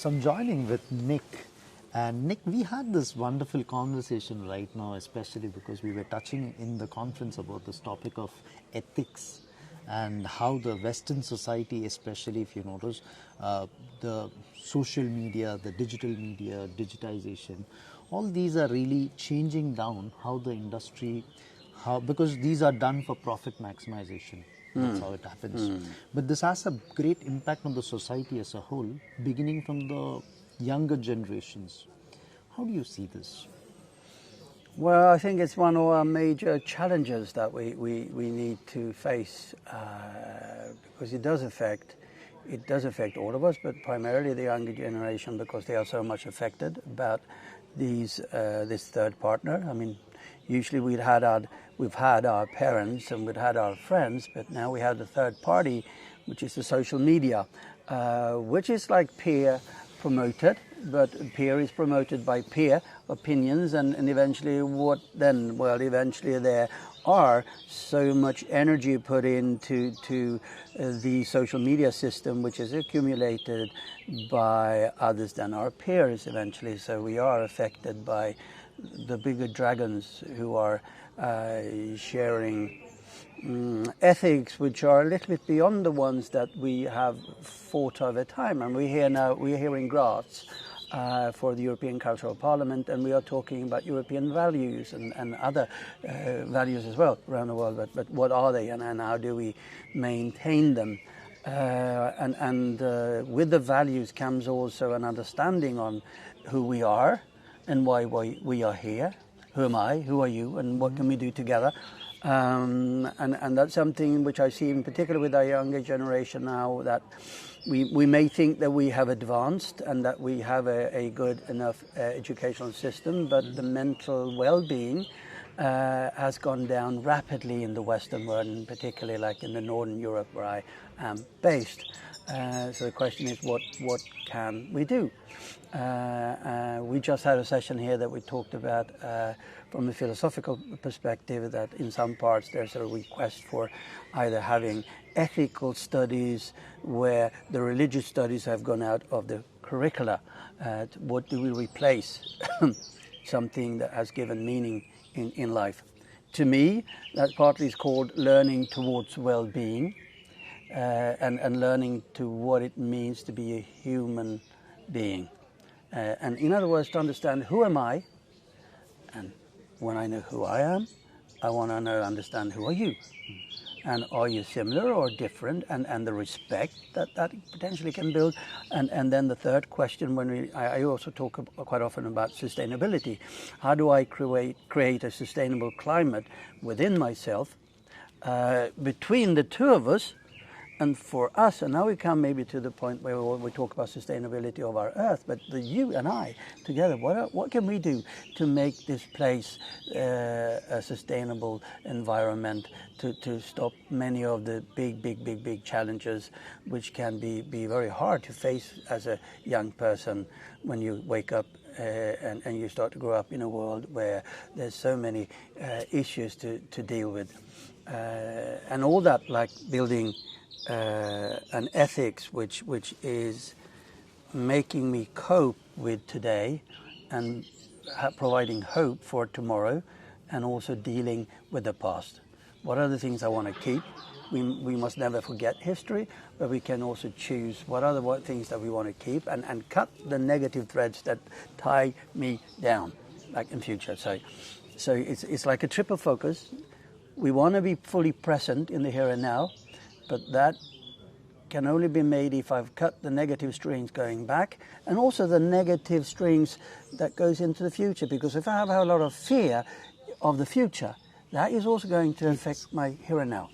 So I'm joining with Nick. And Nick, we had this wonderful conversation right now, especially because we were touching in the conference about this topic of ethics and how the Western society, especially if you notice, the social media, the digital media, digitization, all these are really changing down how the industry, because these are done for profit maximization. That's how it happens. But this has a great impact on the society as a whole, beginning from the younger generations. How do you see this? Well, I think it's one of our major challenges that we need to face because it does affect all of us, but primarily the younger generation because they are so much affected about this third partner. I mean, usually we've had our parents and we've had our friends, but now we have the third party, which is the social media, which is like peer promoted, but peer is promoted by peer opinions, and eventually eventually there are so much energy put into the social media system, which is accumulated by others than our peers eventually. So we are affected by the bigger dragons who are sharing ethics which are a little bit beyond the ones that we have thought of at time. And we're here in Graz for the European Cultural Parliament, and we are talking about European values and other values as well around the world. But what are they, and how do we maintain them? And with the values comes also an understanding on who we are and why we are here. Who am I? Who are you? And what can we do together? And that's something which I see in particular with our younger generation now, that we may think that we have advanced and that we have a good enough educational system, but the mental well-being has gone down rapidly in the Western world, and particularly like in the Northern Europe where I am based. So the question is, what can we do? We just had a session here that we talked about from a philosophical perspective, that in some parts there's a request for either having ethical studies where the religious studies have gone out of the curricula. What do we replace? Something that has given meaning in life. To me, that partly is called learning towards well-being. And learning to what it means to be a human being. And in other words, to understand who am I, and when I know who I am, I want to understand who are you. And are you similar or different, and the respect that potentially can build. And then the third question, I also talk quite often about sustainability. How do I create a sustainable climate within myself, between the two of us, and for us? And now we come maybe to the point where we talk about sustainability of our earth, but you and I together, what can we do to make this place a sustainable environment, to stop many of the big challenges which can be very hard to face as a young person when you wake up and you start to grow up in a world where there's so many issues to deal with. And all that, like building an ethics which is making me cope with today and providing hope for tomorrow, and also dealing with the past. What are the things I want to keep? We must never forget history, but we can also choose what are the things that we want to keep, and cut the negative threads that tie me down, like in future. So it's like a triple focus. We want to be fully present in the here and now, but that can only be made if I've cut the negative strings going back, and also the negative strings that goes into the future. Because if I have a lot of fear of the future, that is also going to affect my here and now.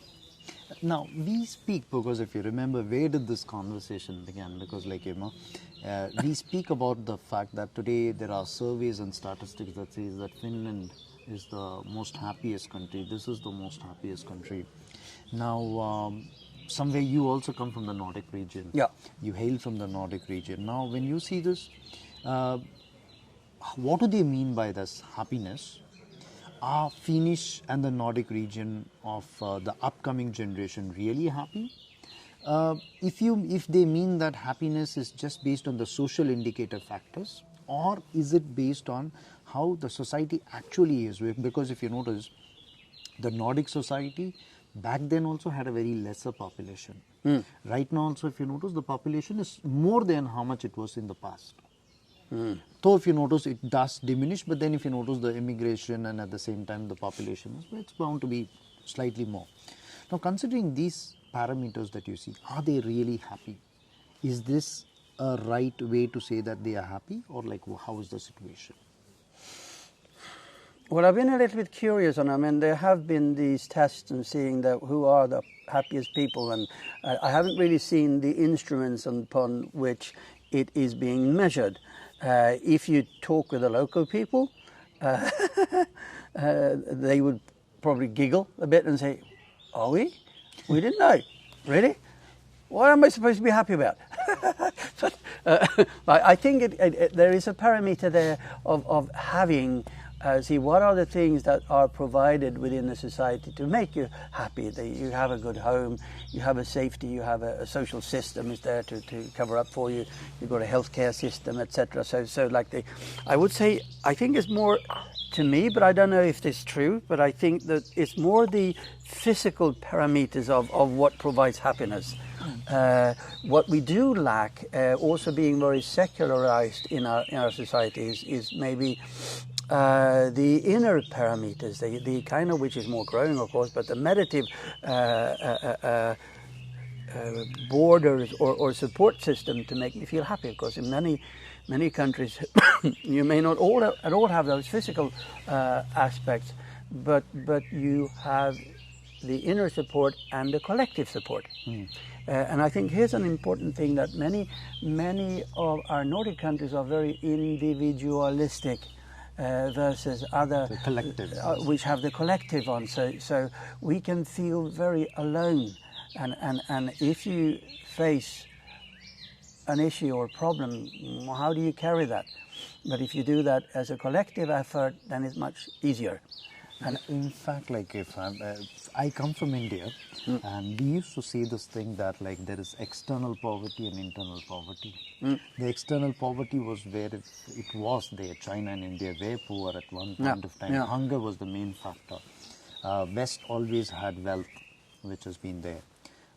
Now, we speak, because if you remember, where did this conversation begin? Because we speak about the fact that today there are surveys and statistics that says that Finland is the most happiest country. This is the most happiest country. Now, somewhere you also come from the Nordic region. Yeah. You hail from the Nordic region. Now, when you see this, what do they mean by this happiness? Are Finnish and the Nordic region of the upcoming generation really happy? if they mean that happiness is just based on the social indicator factors, or is it based on how the society actually is? Because if you notice, the Nordic society back then also had a very lesser population. Right now also, if you notice, the population is more than how much it was in the past. Though if you notice, it does diminish, but then if you notice the immigration and at the same time the population, it's bound to be slightly more. Now, considering these parameters that you see, are they really happy? Is this a right way to say that they are happy, or like how is the situation? Well, I've been a little bit curious on. I mean, there have been these tests and seeing that who are the happiest people, and I haven't really seen the instruments upon which it is being measured. If you talk with the local people, they would probably giggle a bit and say, "Are we? We didn't know. Really? What am I supposed to be happy about?" But I think there is a parameter there of having. See, what are the things that are provided within the society to make you happy? That you have a good home, you have a safety, you have a social system is there to cover up for you. You've got a healthcare system, etc. So like I would say, I think it's more to me, but I don't know if this is true. But I think that it's more the physical parameters of what provides happiness. What we do lack, also being very secularized in our societies, is maybe. The inner parameters, the kind of which is more growing, of course, but the meditative borders or support system to make me feel happy. Because in many countries, you may not at all have those physical aspects, but you have the inner support and the collective support. And I think here's an important thing, that many of our Nordic countries are very individualistic. Versus other which have the collective on, so we can feel very alone, and if you face an issue or problem, how do you carry that? But if you do that as a collective effort, then it's much easier. And in fact, like if I come from India, and we used to say this thing that like there is external poverty and internal poverty. The external poverty was where it was there. China and India were poor at one point of time. Hunger was the main factor. West always had wealth, which has been there.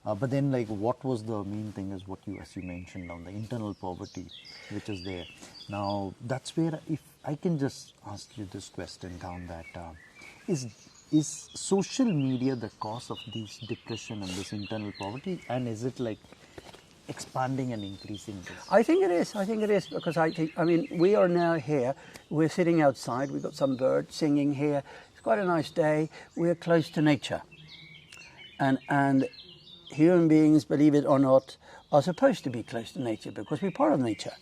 But then, like, what was the main thing is what you, as you mentioned, the internal poverty, which is there. Now, that's where, if I can just ask you this question down, that is social media the cause of this depression and this internal poverty, and is it like expanding and increasing this? I think it is, because I mean, we are now here, we're sitting outside, we've got some birds singing here, it's quite a nice day, we're close to nature. And human beings, believe it or not, are supposed to be close to nature because we're part of nature.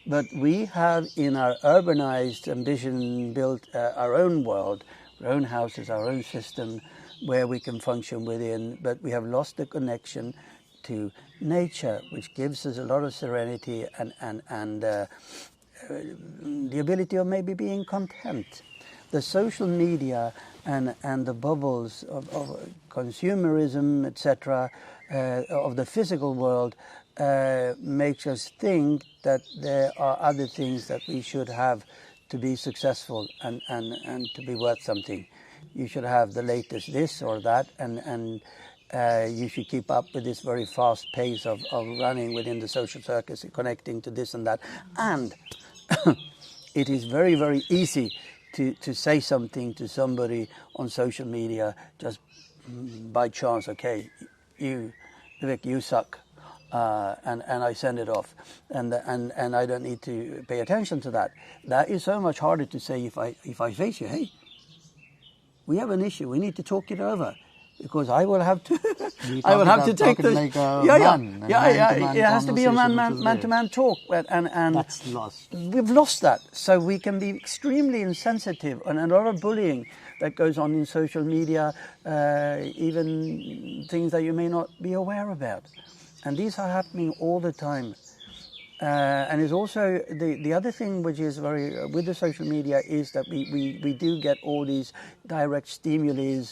But we have, in our urbanized ambition, built our own world, our own houses, our own system where we can function within, but we have lost the connection to nature, which gives us a lot of serenity and the ability of maybe being content. The social media and the bubbles of consumerism, etc., of the physical world makes us think that there are other things that we should have to be successful and to be worth something. You should have the latest this or that, and you should keep up with this very fast pace of running within the social circus, connecting to this and that. And it is very, very easy to say something to somebody on social media just by chance. Okay, Vivek, you suck. And I send it off, and I don't need to pay attention to that. That is so much harder to say if I face you. Hey, we have an issue. We need to talk it over, because I will have to. I will have to take this. Like It has to be a man-to-man talk, and that's lost. We've lost that. So we can be extremely insensitive, and a lot of bullying that goes on in social media, even things that you may not be aware about. And these are happening all the time. And it's also the other thing which is very with the social media is that we do get all these direct stimuli,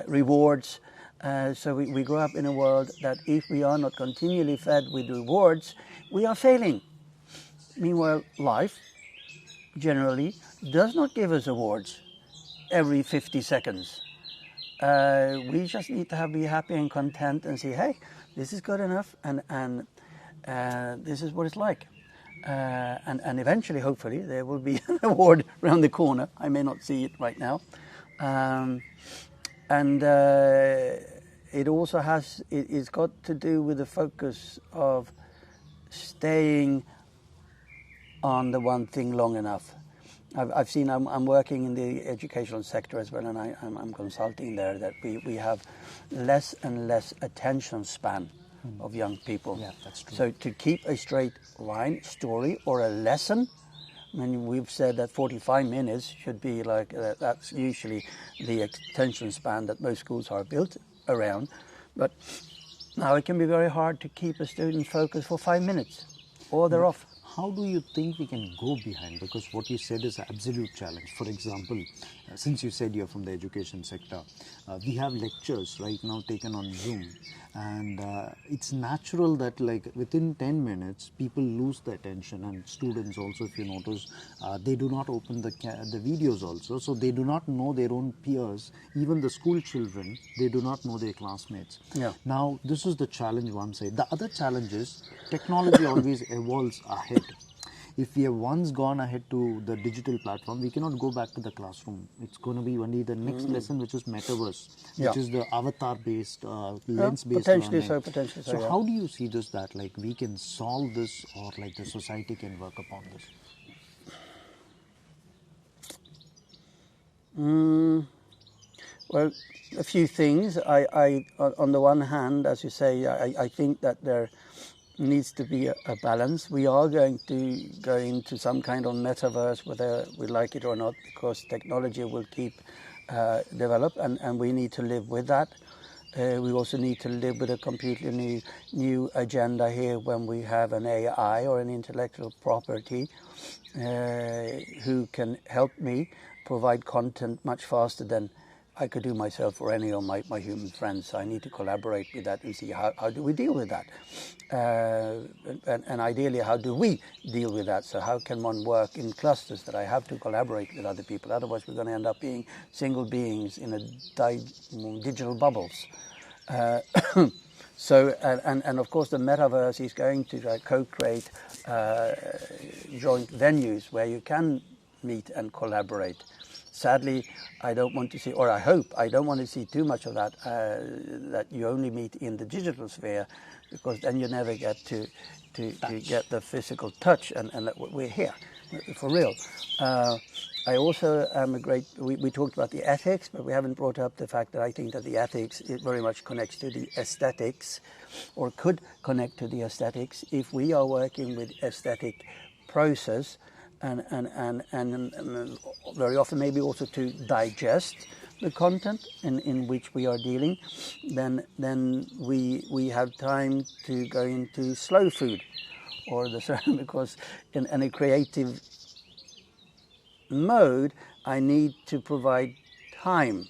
rewards, So we grow up in a world that if we are not continually fed with rewards, we are failing. Meanwhile, life generally does not give us awards every 50 seconds. We just need to be happy and content and say, hey, this is good enough, and this is what it's like. And eventually, hopefully, there will be an award around the corner. I may not see it right now. It also it's got to do with the focus of staying on the one thing long enough. I've seen, I'm working in the educational sector as well, and I'm consulting there, that we have less and less attention span of young people. Yeah, that's true. So to keep a straight line, story, or a lesson, I mean, we've said that 45 minutes should be like, that's usually the attention span that most schools are built around. But now it can be very hard to keep a student focused for 5 minutes, or they're off. How do you think we can go behind? Because what you said is an absolute challenge. For example, since you said you're from the education sector, we have lectures right now taken on Zoom, and it's natural that like within 10 minutes people lose the attention, and students also, if you notice, they do not open the videos also, so they do not know their own peers. Even the school children, they do not know their classmates. Yeah. Now this is the challenge one side. The other challenge is technology always evolves ahead. If we have once gone ahead to the digital platform, we cannot go back to the classroom. It's going to be only the next lesson, which is Metaverse, which is the avatar-based, lens-based potentially learning. so, potentially so. So how do you see this, that like we can solve this, or like the society can work upon this? Well, a few things. I on the one hand, as you say, I think that there needs to be a balance. We are going to go into some kind of metaverse, whether we like it or not, because technology will keep develop, and we need to live with that. We also need to live with a completely new agenda here when we have an AI or an intellectual property who can help me provide content much faster than I could do myself or any of my human friends. So I need to collaborate with that and see how do we deal with that. And ideally, how do we deal with that? So how can one work in clusters that I have to collaborate with other people? Otherwise, we're going to end up being single beings in a digital bubbles. So, and of course, the metaverse is going to co-create joint venues where you can meet and collaborate. Sadly, I don't want to see, or I hope, I don't want to see too much of that, that you only meet in the digital sphere, because then you never get to get the physical touch, and that we're here, for real. I also am we talked about the ethics, but we haven't brought up the fact that I think that the ethics, it very much connects to the aesthetics, or could connect to the aesthetics, if we are working with aesthetic process, and very often maybe also to digest the content in which we are dealing, then we have time to go into slow food, or because in a creative mode, I need to provide time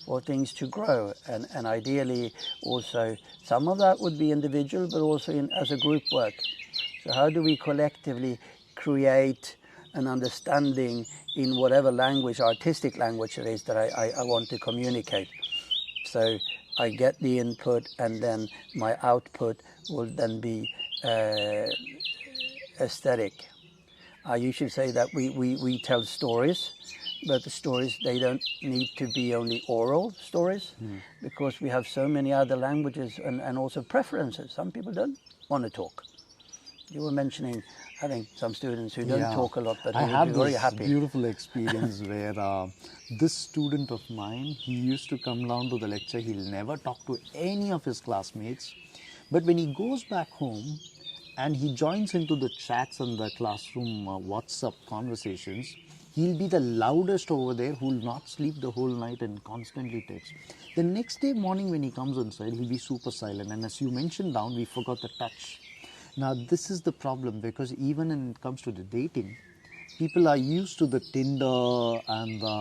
for things to grow, and ideally also some of that would be individual, but also as a group work. So how do we collectively create an understanding in whatever language, artistic language it is that I want to communicate? So I get the input, and then my output will then be aesthetic. I usually say that we tell stories, but the stories, they don't need to be only oral stories, because we have so many other languages and also preferences. Some people don't want to talk. You were mentioning having some students who don't talk a lot, but who would be very happy. I have this beautiful experience where this student of mine, he used to come down to the lecture, he'll never talk to any of his classmates, but when he goes back home and he joins into the chats and the classroom WhatsApp conversations, he'll be the loudest over there, who will not sleep the whole night and constantly text. The next day morning when he comes inside, he'll be super silent, and as you mentioned down, we forgot the touch. Now this is the problem, because even when it comes to the dating, people are used to the Tinder and the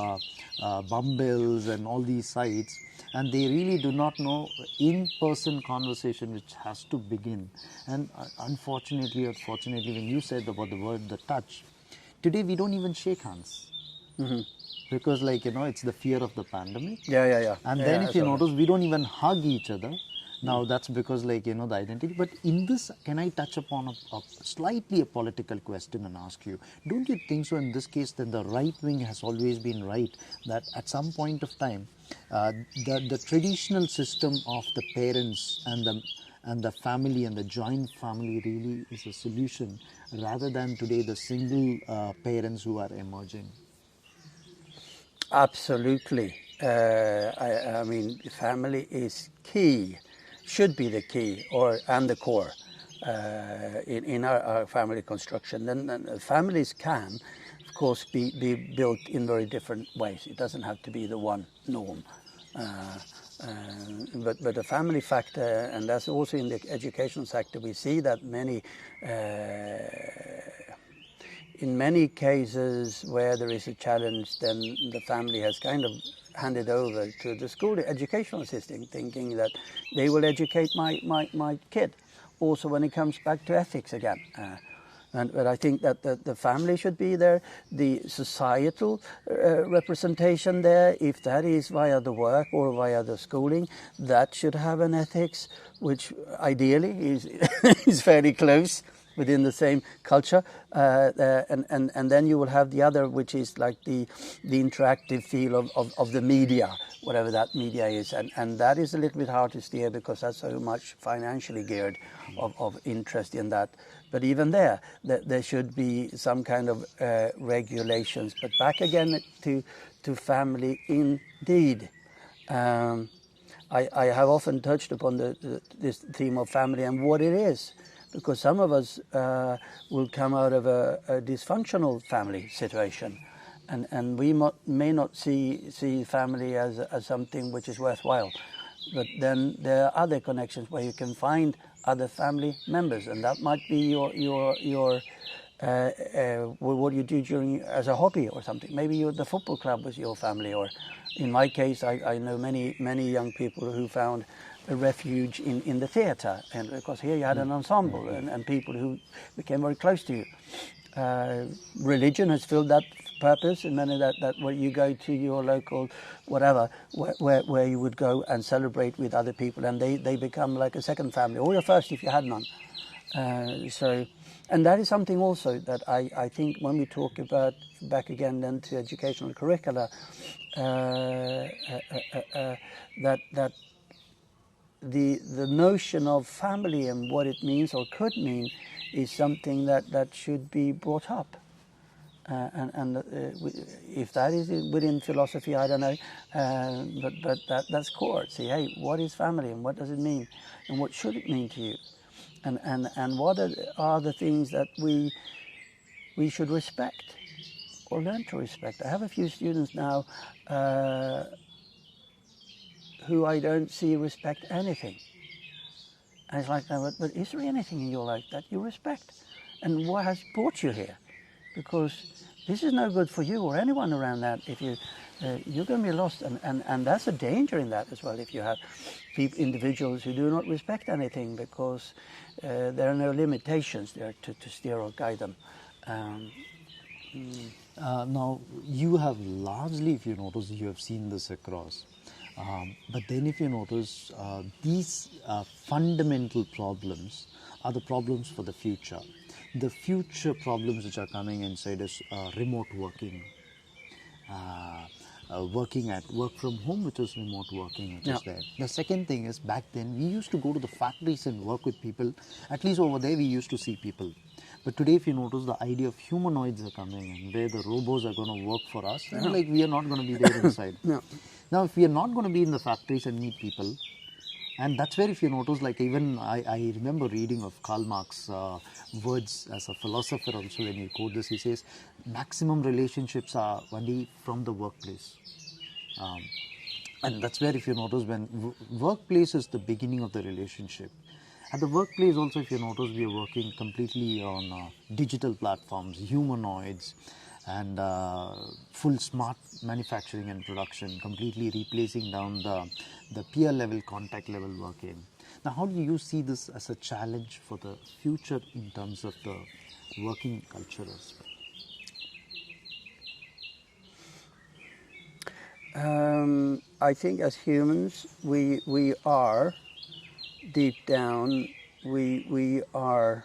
Bumbles and all these sites, and they really do not know in-person conversation which has to begin. And unfortunately or fortunately, when you said about the touch, today we don't even shake hands. Because it's the fear of the pandemic. Yeah. And then if you notice, we don't even hug each other. Now that's because the identity. But in this, can I touch upon a slightly a political question and ask you, don't you think so in this case that the right wing has always been right, that at some point of time, the traditional system of the parents and the family and the joint family really is a solution rather than today the single parents who are emerging? Absolutely. I mean, family is key, should be the key and the core in our family construction. Then families can, of course, be built in very different ways. It doesn't have to be the one norm. But the family factor, and that's also in the educational sector, we see that in many cases where there is a challenge, then the family has kind of handed over to the school educational system, thinking that they will educate my kid. Also when it comes back to ethics again. But I think that the family should be there, the societal representation there, if that is via the work or via the schooling, that should have an ethics, which ideally is fairly close within the same culture, and then you will have the other, which is like the interactive feel of the media, whatever that media is, and that is a little bit hard to steer because that's so much financially geared of interest in that. But even there should be some kind of regulations. But back again to family indeed. I have often touched upon this theme of family and what it is. Because some of us will come out of a dysfunctional family situation, and we may not see family as something which is worthwhile. But then there are other connections where you can find other family members, and that might be your what you do during as a hobby or something. Maybe the football club was your family, or in my case, I know many young people who found a refuge in the theatre, and because here you had an ensemble and people who became very close to you. Religion has filled that purpose, and many that where you go to your local whatever, where you would go and celebrate with other people, and they become like a second family, or your first if you had none. And that is something also that I think when we talk about, back again then to educational curricula, that the notion of family and what it means or could mean is something that should be brought up. If that is within philosophy, I don't know, but that's core. See, hey, what is family and what does it mean, and what should it mean to you, and what are the things that we should respect or learn to respect. I have a few students now who I don't see respect anything. And it's like, no, but is there anything in your life that you respect? And what has brought you here? Because this is no good for you or anyone around that if you're going to be lost. And that's a danger in that as well, if you have individuals who do not respect anything, because there are no limitations there to steer or guide them. Now, you have largely, if you notice, you have seen this across. But then if you notice, these fundamental problems are the problems for the future. The future problems which are coming inside is remote working, work from home, which is remote working, which is there. The second thing is, back then we used to go to the factories and work with people. At least over there we used to see people. But today, if you notice, the idea of humanoids are coming in, where the robots are going to work for us, and like we are not going to be there inside. Now, if we are not going to be in the factories and meet people, and that's where, if you notice, like even I remember reading of Karl Marx's words as a philosopher also, when he quote this, he says, maximum relationships are only from the workplace. And that's where, if you notice, when workplace is the beginning of the relationship. At the workplace also, if you notice, we are working completely on digital platforms, humanoids, and full smart manufacturing and production, completely replacing down the peer level, contact level working. Now, how do you see this as a challenge for the future in terms of the working culture as well? I think as humans, we are, deep down, we are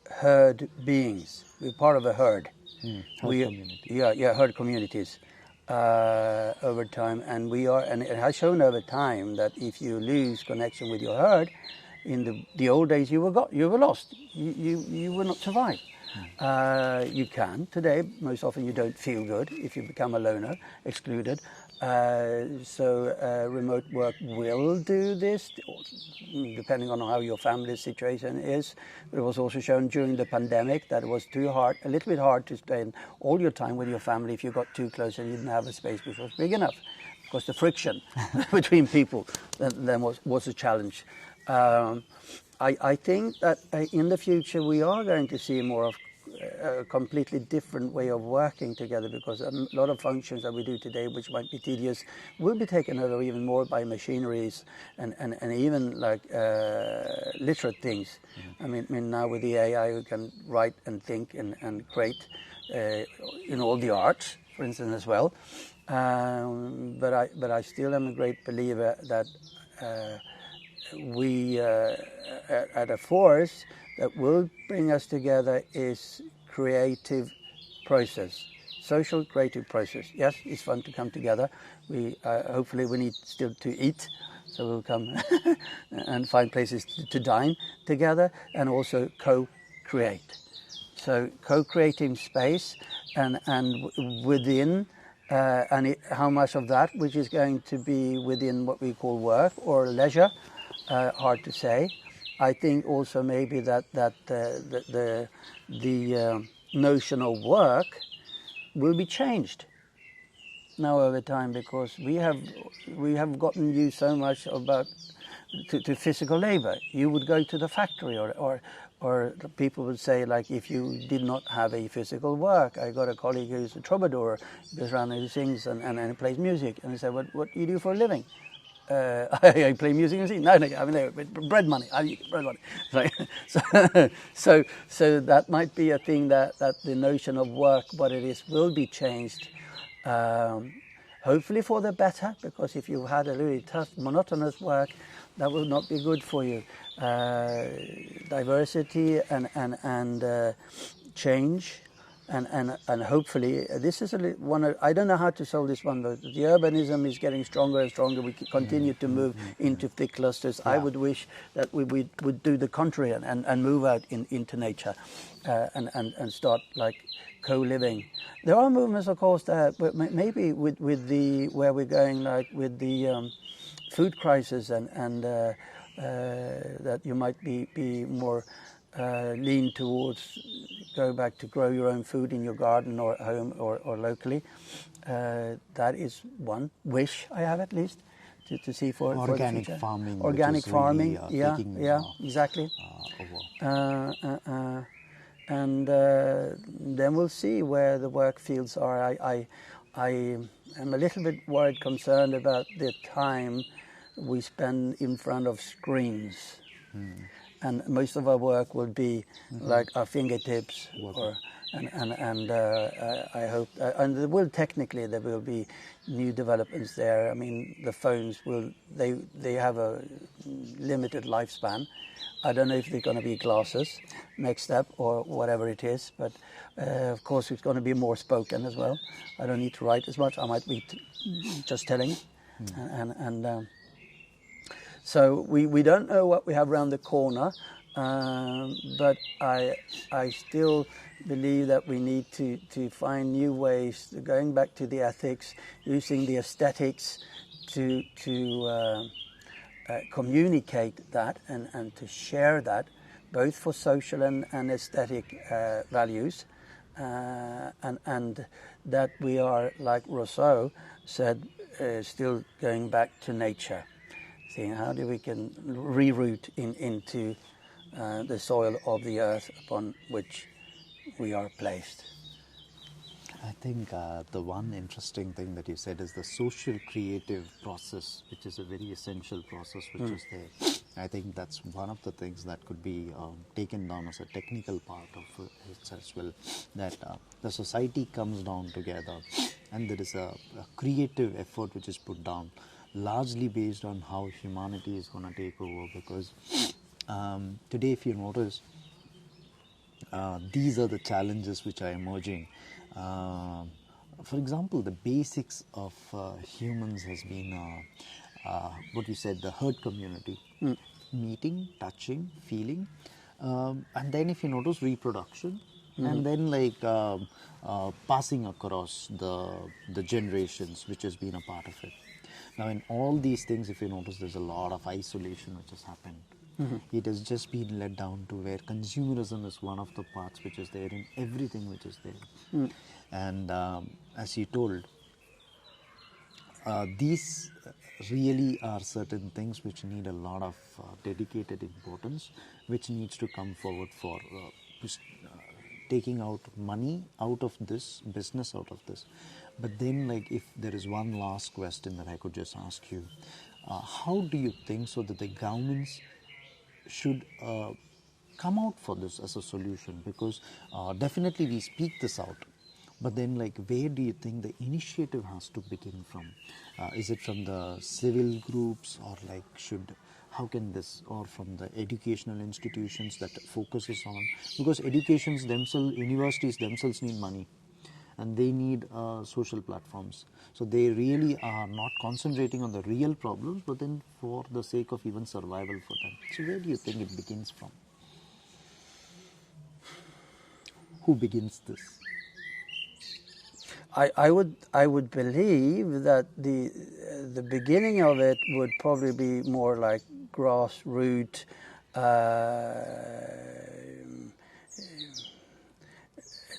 herd beings. We're part of a herd. herd community. Yeah, herd communities over time, and it has shown over time that if you lose connection with your herd, in the old days you were lost. You will not survive. You can today. Most often you don't feel good if you become a loner, excluded. So remote work will do this, depending on how your family situation is. But it was also shown during the pandemic that it was a little bit hard to spend all your time with your family if you got too close and you didn't have a space which was big enough, because the friction between people then was a challenge. I think that in the future we are going to see more of a completely different way of working together, because a lot of functions that we do today, which might be tedious, will be taken over even more by machineries and even like literate things. I mean now with the AI we can write and think and create all the arts, for instance, as well. But I still am a great believer that we at a force that will bring us together is creative process, social creative process. Yes, it's fun to come together. We hopefully we need still to eat, so we'll come and find places to dine together, and also co-create. So co-creating space and within. How much of that which is going to be within what we call work or leisure, hard to say. I think also maybe that the notion of work will be changed now over time, because we have gotten used so much to physical labor. You would go to the factory or people would say, like, if you did not have a physical work. I got a colleague who's a troubadour, he goes around and he sings and he plays music, and he said, what do you do for a living? I play music and sing. No, I mean, bread money. I eat bread money. So that might be a thing that the notion of work, what it is, will be changed. Hopefully for the better, because if you had a really tough, monotonous work, that will not be good for you. Diversity and change. And hopefully this is one. I don't know how to solve this one, but the urbanism is getting stronger and stronger. We continue to move into thick clusters. Yeah. I would wish that we would do the contrary and move out into nature and start like co-living. There are movements, of course, but maybe with where we're going, like with the food crisis and that you might be more lean towards go back to grow your own food in your garden or at home or locally. That is one wish I have, at least, to see for organic the future. Farming. Organic farming, really, exactly. And then we'll see where the work fields are. I am a little bit worried, concerned about the time we spend in front of screens. And most of our work will be like our fingertips, and I hope, and there will be new developments there. I mean, the phones they have a limited lifespan. I don't know if they're going to be glasses next step or whatever it is, but of course it's going to be more spoken as well. I don't need to write as much. I might be just telling, so we don't know what we have around the corner, but I still believe that we need to find new ways, going back to the ethics, using the aesthetics to communicate that and to share that, both for social and aesthetic values, and that we are, like Rousseau said, still going back to nature. Seeing how we can reroute into the soil of the earth upon which we are placed. I think the one interesting thing that you said is the social creative process, which is a very essential process which is there. I think that's one of the things that could be taken down as a technical part of it as well, that the society comes down together and there is a creative effort which is put down, largely based on how humanity is going to take over. Because today, if you notice, these are the challenges which are emerging. For example, the basics of humans has been what you said, the herd community, meeting, touching, feeling, and then if you notice, reproduction, and then like passing across the generations, which has been a part of it. Now, in all these things, if you notice, there's a lot of isolation which has happened. It has just been led down to where consumerism is one of the parts which is there in everything which is there. And as you told, these really are certain things which need a lot of dedicated importance, which needs to come forward for taking out money out of this, business out of this. But then, like, if there is one last question that I could just ask you, how do you think so that the governments should come out for this as a solution? Because definitely we speak this out, but then, like, where do you think the initiative has to begin from? Is it from the civil groups, or like how can this, or from the educational institutions that focuses on, because educations themselves, universities themselves need money, and they need social platforms. So they really are not concentrating on the real problems, but then for the sake of even survival for them. So where do you think it begins from? Who begins this? I would believe that the beginning of it would probably be more like grassroots.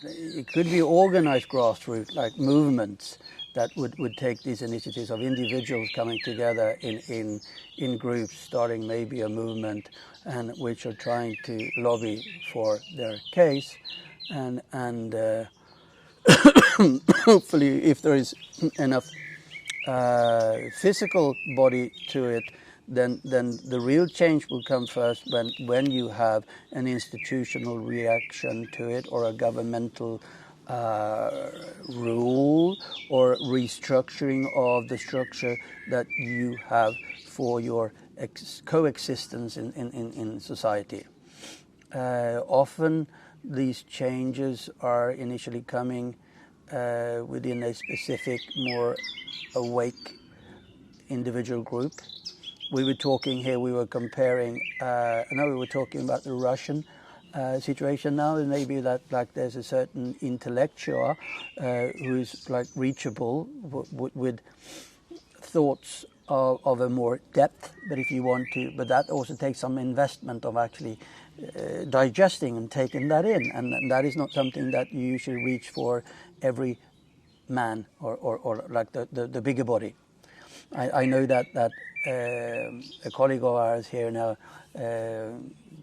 It could be organized grassroots, like movements that would take these initiatives of individuals coming together in groups, starting maybe a movement, and which are trying to lobby for their case, and hopefully, if there is enough physical body to it, then the real change will come first when you have an institutional reaction to it, or a governmental rule, or restructuring of the structure that you have for your coexistence in society. Often these changes are initially coming within a specific, more awake individual group. We were talking here, we were comparing, now we were talking about the Russian situation now, and maybe that, like, there's a certain intellectual who is like reachable with thoughts of a more depth, but if you want to, but that also takes some investment of actually digesting and taking that in, and that is not something that you should reach for every man, or like the bigger body. I know that a colleague of ours here now,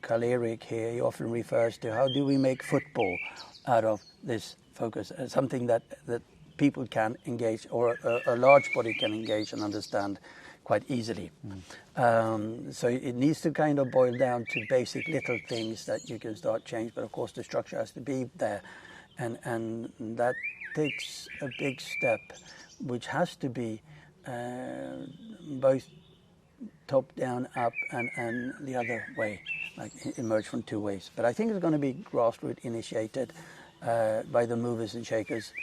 Karl-Erik here, he often refers to how do we make football out of this focus, something that people can engage, or a large body can engage and understand quite easily. So it needs to kind of boil down to basic little things that you can start change, but of course the structure has to be there, and that takes a big step, which has to be both top down, up, and the other way, like emerge from two ways. But I think it's going to be grassroots initiated by the movers and shakers,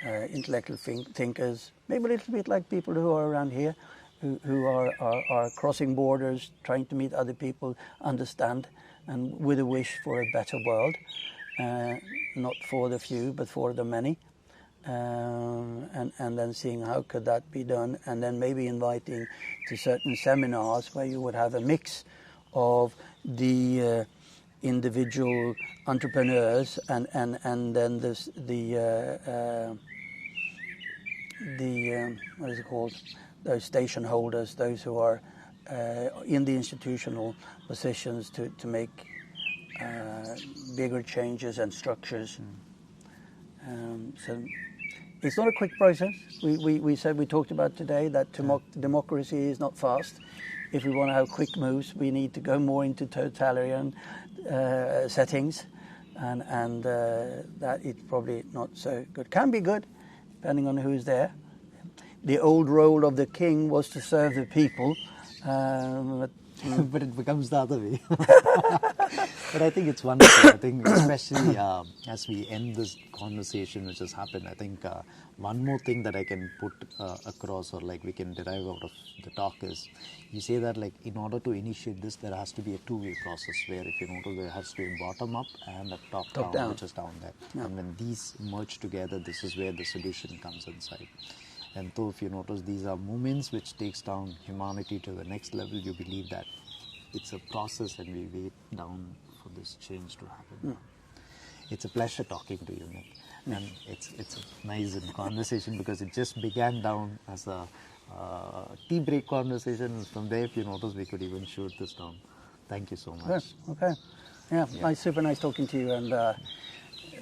intellectual thinkers, maybe a little bit like people who are around here, who are crossing borders, trying to meet other people, understand, and with a wish for a better world, not for the few, but for the many. And then seeing how could that be done, and then maybe inviting to certain seminars where you would have a mix of the individual entrepreneurs and then the what is it called, those station holders, those who are in the institutional positions to make bigger changes and structures. So It's not a quick process. We talked about today that democracy is not fast. If we want to have quick moves, we need to go more into totalitarian settings, and that it's probably not so good. Can be good, depending on who's there. The old role of the king was to serve the people, but it becomes the other way. But I think it's wonderful. I think especially as we end this conversation which has happened, I think one more thing that I can put across, or like we can derive out of the talk, is you say that like in order to initiate this, there has to be a two-way process where, if you notice, there has to be bottom up and a top down, which is down there. Yeah. And when these merge together, this is where the solution comes inside. And so if you notice, these are movements which takes down humanity to the next level. You believe that it's a process and we wait down for this change to happen. It's a pleasure talking to you, Nick. And it's a nice conversation because it just began down as a tea break conversation. And from there, if you notice, we could even shoot this down. Thank you so much. Okay. Yeah, nice, super nice talking to you. And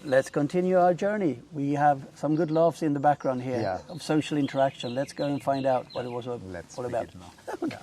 let's continue our journey. We have some good laughs in the background here of social interaction. Let's go and find out what it was all about. Now. Okay.